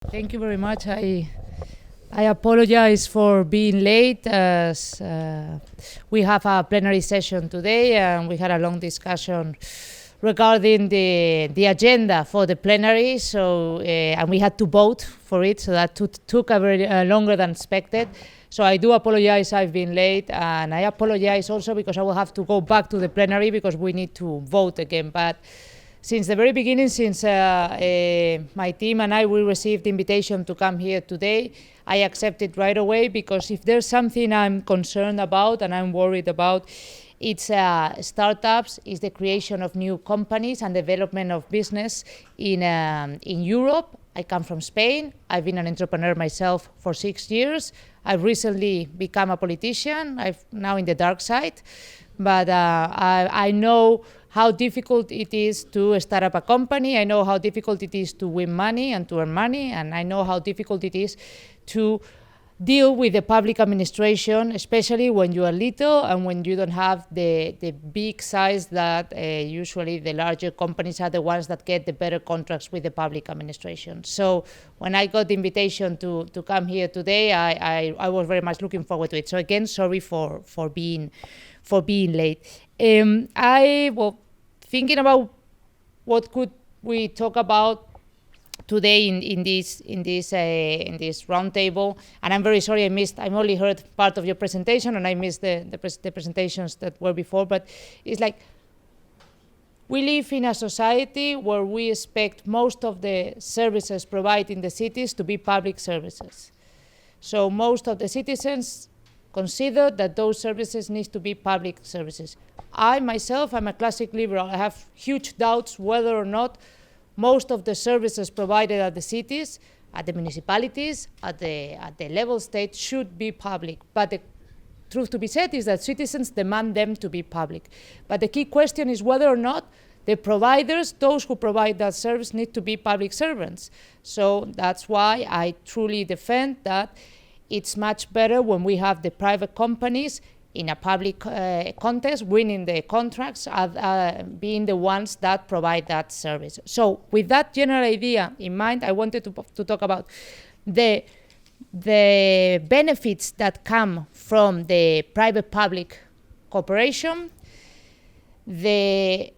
Thank you very much. I apologize for being late as we have a plenary session today and we had a long discussion regarding the agenda for the plenary. So and we had to vote for it, so that took a very longer than expected. So I do apologize I've been late, and I apologize also because I will have to go back to the plenary because we need to vote again. But since the very beginning, since my team and we received the invitation to come here today, I accepted right away, because if there's something I'm concerned about and I'm worried about, it's startups, it's the creation of new companies and development of business in Europe. I come from Spain. I've been an entrepreneur myself for 6 years. I've recently become a politician. I'm now in the dark side, but I know how difficult it is to start up a company. I know how difficult it is to win money and to earn money, and I know how difficult it is to deal with the public administration, especially when you are little and when you don't have the big size that usually the larger companies are the ones that get the better contracts with the public administration. So when I got the invitation to come here today, I was very much looking forward to it. So again, sorry for being late. Thinking about what could we talk about today in this roundtable, and I'm very sorry I've only heard part of your presentation and I missed the presentations that were before, but it's like we live in a society where we expect most of the services provided in the cities to be public services. So most of the citizens consider that those services need to be public services. I myself, I'm a classic liberal. I have huge doubts whether or not most of the services provided at the cities, at the municipalities, at the level state should be public. But the truth to be said is that citizens demand them to be public. But the key question is whether or not the providers, those who provide that service, need to be public servants. So that's why I truly defend that it's much better when we have the private companies in a public context, winning the contracts, being the ones that provide that service. So with that general idea in mind, I wanted to talk about the benefits that come from the private-public cooperation, the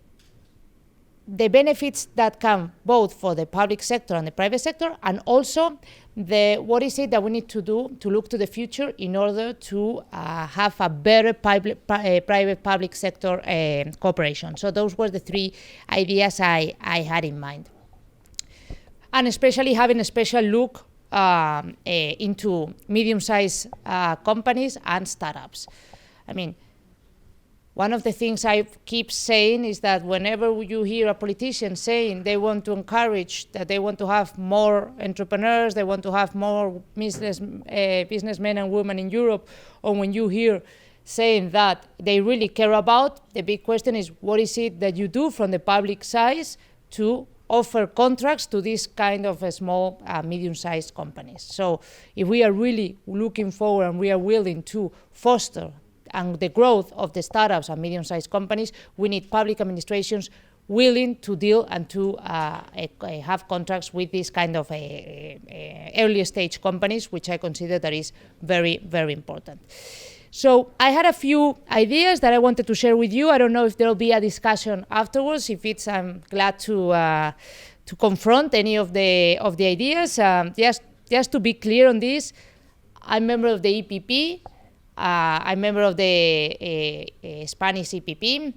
benefits that come both for the public sector and the private sector, and also what is it that we need to do to look to the future in order to have a better private-public sector cooperation. So those were the three ideas I had in mind. And especially having a special look into medium-sized companies and startups. I mean, one of the things I keep saying is that whenever you hear a politician saying they want to encourage, that they want to have more entrepreneurs, they want to have more businessmen and women in Europe, or when you hear saying that they really care about, the big question is what is it that you do from the public side to offer contracts to these kind of small, medium-sized companies. So if we are really looking forward and we are willing to foster and the growth of the startups and medium-sized companies, we need public administrations willing to deal and to have contracts with these kind of early stage companies, which I consider that is very, very important. So I had a few ideas that I wanted to share with you. I don't know if there'll be a discussion afterwards. If it's, I'm glad to confront any of the ideas. Just to be clear on this, I'm a member of the EPP. I'm a member of the Spanish EPP,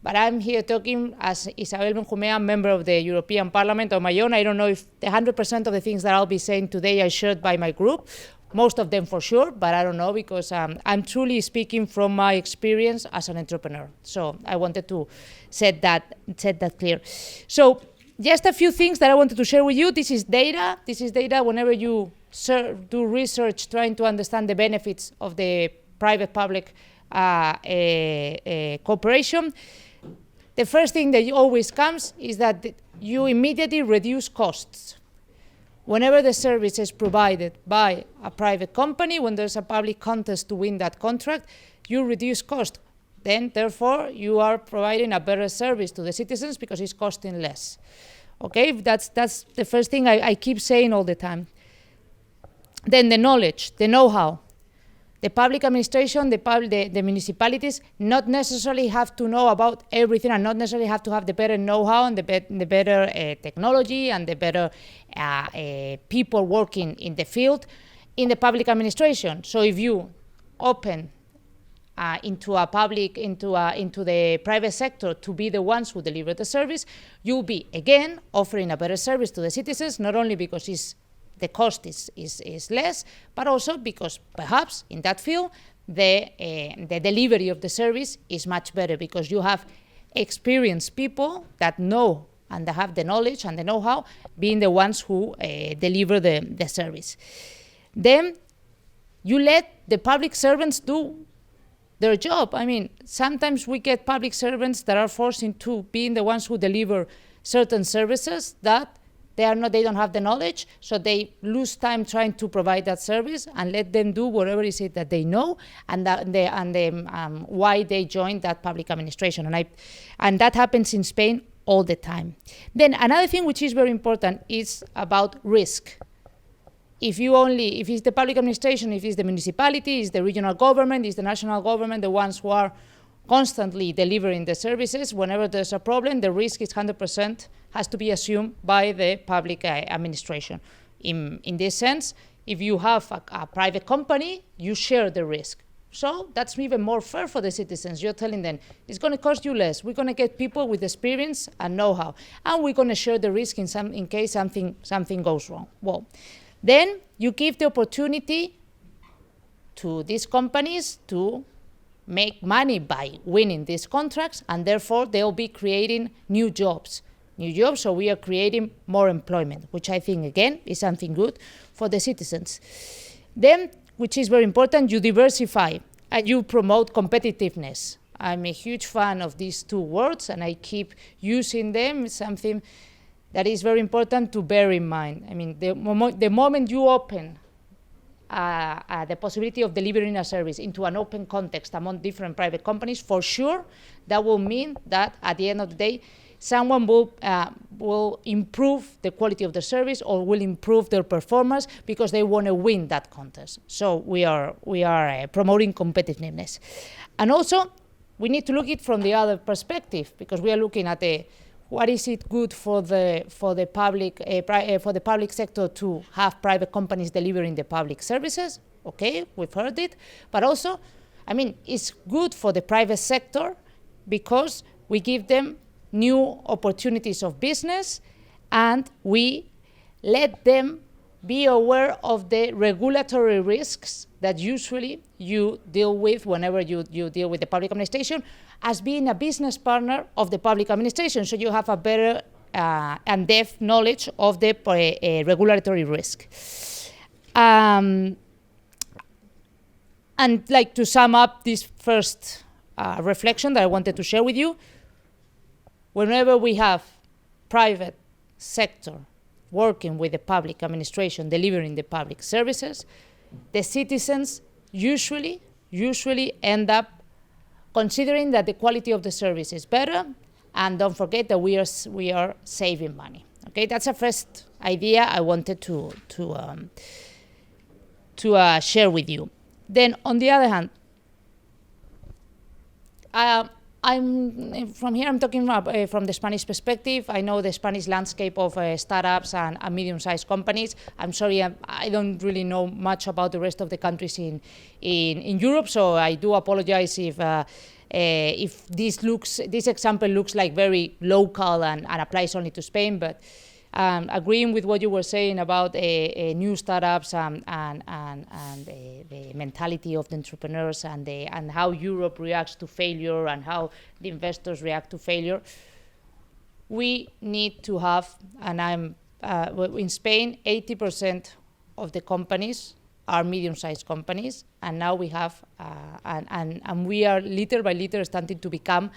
but I'm here talking as Isabel Benjumea, member of the European Parliament on my own. I don't know if 100% of the things that I'll be saying today are shared by my group, most of them for sure, but I don't know, because I'm truly speaking from my experience as an entrepreneur. So I wanted to set that clear. So just a few things that I wanted to share with you. This is data. Whenever you do research trying to understand the benefits of the private-public cooperation, the first thing that always comes is that you immediately reduce costs. Whenever the service is provided by a private company, when there's a public contest to win that contract, you reduce cost. Then, therefore, you are providing a better service to the citizens because it's costing less. Okay, that's the first thing I keep saying all the time. Then the knowledge, the know-how. The public administration, the municipalities not necessarily have to know about everything and not necessarily have to have the better know-how and the better technology and the better people working in the field in the public administration. So if you open into the private sector to be the ones who deliver the service, you'll be, again, offering a better service to the citizens, not only because the cost is less, but also because perhaps in that field the delivery of the service is much better because you have experienced people that know and that have the knowledge and the know-how being the ones who deliver the service. Then you let the public servants do their job. I mean, sometimes we get public servants that are forced into being the ones who deliver certain services that they don't have the knowledge, so they lose time trying to provide that service, and let them do whatever is it that they know and why they joined that public administration. And that happens in Spain all the time. Then another thing which is very important is about risk. If it's the public administration, if it's the municipality, it's the regional government, it's the national government, the ones who are constantly delivering the services, whenever there's a problem, the risk is 100% has to be assumed by the public administration. In this sense, if you have a private company, you share the risk. So that's even more fair for the citizens. You're telling them, it's going to cost you less. We're going to get people with experience and know-how. And we're going to share the risk in case something goes wrong. Well, then you give the opportunity to these companies to make money by winning these contracts, and therefore they'll be creating new jobs. So we are creating more employment, which I think, again, is something good for the citizens. Then, which is very important, you diversify and you promote competitiveness. I'm a huge fan of these two words, and I keep using them. It's something that is very important to bear in mind. I mean, the moment you open the possibility of delivering a service into an open context among different private companies, for sure, that will mean that at the end of the day, someone will improve the quality of the service or will improve their performance because they want to win that contest. So we are promoting competitiveness. And also, we need to look at it from the other perspective, because we are looking at what is it good for the public sector to have private companies delivering the public services? Okay, we've heard it. But also, I mean, it's good for the private sector because we give them new opportunities of business, and we let them be aware of the regulatory risks that usually you deal with whenever you deal with the public administration, as being a business partner of the public administration. So you have a better and depth knowledge of the regulatory risk. And like to sum up this first reflection that I wanted to share with you, whenever we have private sector working with the public administration, delivering the public services, the citizens usually end up considering that the quality of the service is better, and don't forget that we are saving money. Okay, that's a first idea I wanted to share with you. Then, on the other hand, I'm talking about, from the Spanish perspective. I know the Spanish landscape of startups and medium-sized companies. I'm sorry, I don't really know much about the rest of the countries in Europe, so I do apologize if this example looks like very local and applies only to Spain, but agreeing with what you were saying about new startups and the mentality of the entrepreneurs and how Europe reacts to failure and how the investors react to failure, we need to have, and in Spain, 80% of the companies are medium-sized companies, and now we have, and we are little by little starting to become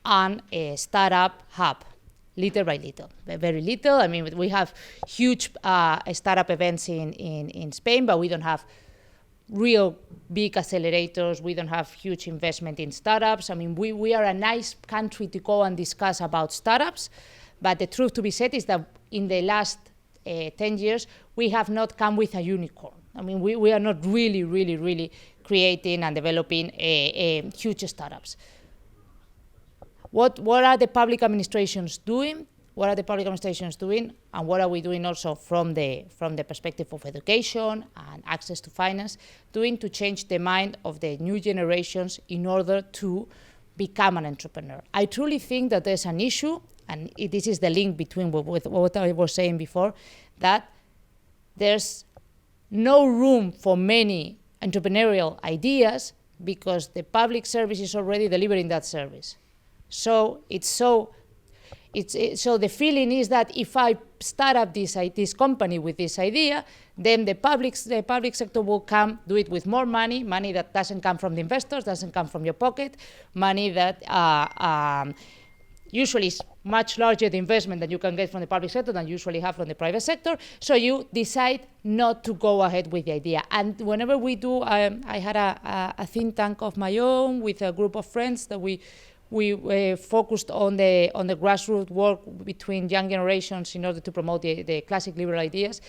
a startup hub. Little by little, very little. I mean, we have huge startup events in Spain, but we don't have real big accelerators. We don't have huge investment in startups. I mean, we are a nice country to go and discuss about startups, But the truth to be said is that in the last 10 years, we have not come with a unicorn. I mean, we are not really creating and developing huge startups. What are the public administrations doing? What are the public administrations doing, and what are we doing also from the perspective of education and access to finance, doing to change the mind of the new generations in order to become an entrepreneur? I truly think that there's an issue, and this is the link between with what I was saying before, that there's no room for many entrepreneurial ideas because the public service is already delivering that service. So so the feeling is that if I start up this company with this idea, then the public sector will come, do it with more money that doesn't come from the investors, doesn't come from your pocket, money that usually is much larger the investment that you can get from the public sector than you usually have from the private sector. So you decide not to go ahead with the idea. And whenever we do, I had a think tank of my own with a group of friends that we focused on the grassroots work between young generations in order to promote the classic liberal ideas.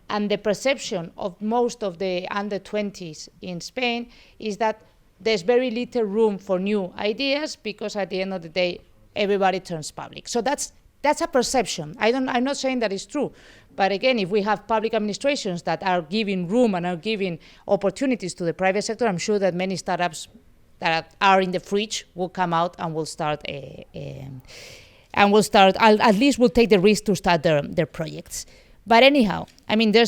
And the perception of most of the under 20s in Spain is that there's very little room for new ideas because at the end of the day, everybody turns public. So that's a perception. I'm not saying that it's true. But again, if we have public administrations that are giving room and are giving opportunities to the private sector, I'm sure that many startups that are in the fridge will come out and will start at least will take the risk to start their projects. But anyhow, I mean, there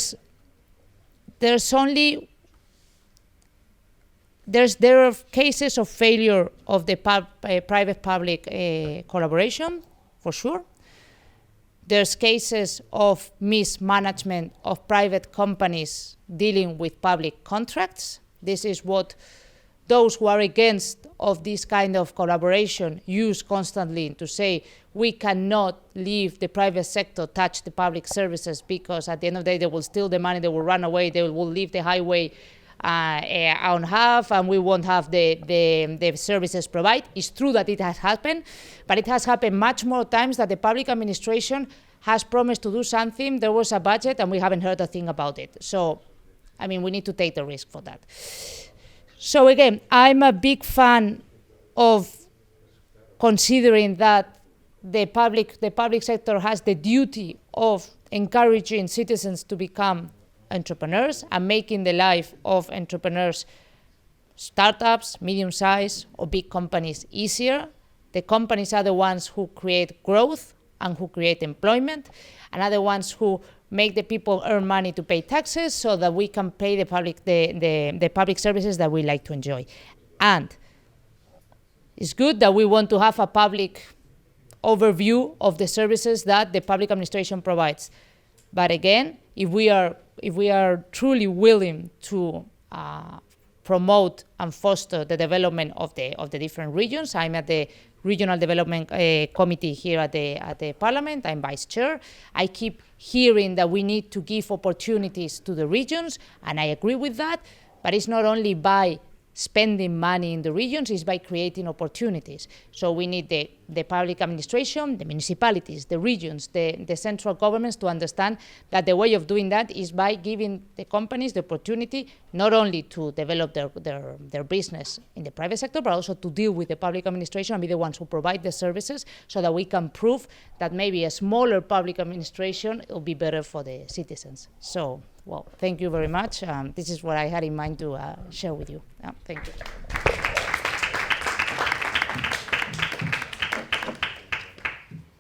are cases of failure of the private-public collaboration, for sure. There's cases of mismanagement of private companies dealing with public contracts. This is what those who are against of this kind of collaboration use constantly to say we cannot leave the private sector touch the public services because at the end of the day they will steal the money, they will run away, they will leave the highway on half and we won't have the services provided. It's true that it has happened, but it has happened much more times that the public administration has promised to do something, there was a budget and we haven't heard a thing about it. So, I mean, we need to take the risk for that. So again, I'm a big fan of considering that the public sector has the duty of encouraging citizens to become entrepreneurs and making the life of entrepreneurs, startups, medium-sized or big companies easier. The companies are the ones who create growth and who create employment, and are the ones who make the people earn money to pay taxes so that we can pay the public services that we like to enjoy. And it's good that we want to have a public overview of the services that the public administration provides. But again, if we are truly willing to promote and foster the development of the different regions, I'm at the Regional Development Committee here at the Parliament. I'm Vice Chair. I keep hearing that we need to give opportunities to the regions, and I agree with that, but it's not only by spending money in the regions, it's by creating opportunities. So we need the public administration, the municipalities, the regions, the central governments to understand that the way of doing that is by giving the companies the opportunity not only to develop their business in the private sector, but also to deal with the public administration and be the ones who provide the services so that we can prove that maybe a smaller public administration will be better for the citizens. So, well, thank you very much. This is what I had in mind to share with you. Thank you.